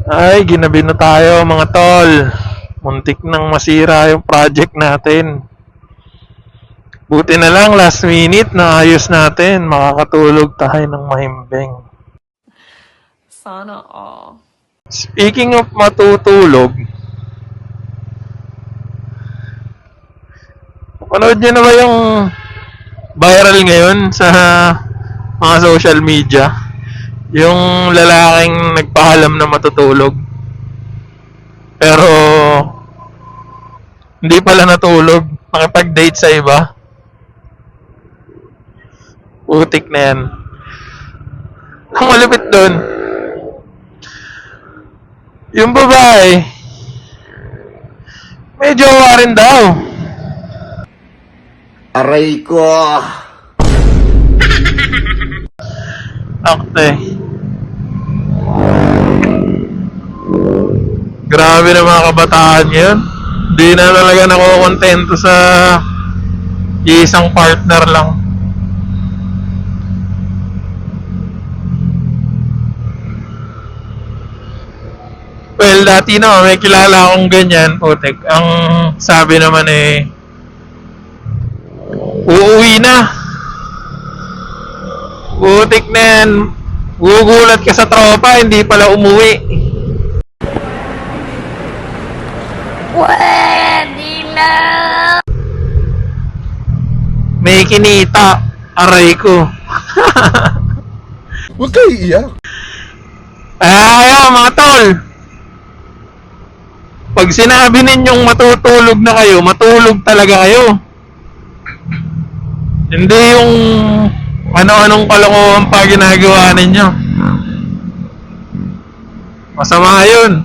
Ay, ginabi na tayo mga tol. Muntik nang masira yung project natin. Buti na lang last minute na ayos natin. Makakatulog tayo ng mahimbing. Sana all. Speaking of matutulog, panood niyo na ba yung viral ngayon sa mga social media? Yung lalaking nagpahalam na matutulog. Pero hindi pala natulog. Makipag-date sa iba. Putik na yan. Ang malupit doon, yung babae, may jowa rin daw. Aray ko! Akte. Grabe na mga kabataan yun. Hindi na talaga nakokontento sa isang partner lang. Well, dati na may kilala akong ganyan, putik. Ang sabi naman uuwi na. Putik na yan. Gugulat ka sa tropa, hindi pala umuwi. Pwede na! May kinita. Aray ko. Huwag kayo iiyak. Ay, mga tol. Pag sinabi ninyong matutulog na kayo, matulog talaga kayo. Hindi yung ano-anong kalokohan pa ginagawa ninyo. Masama yun.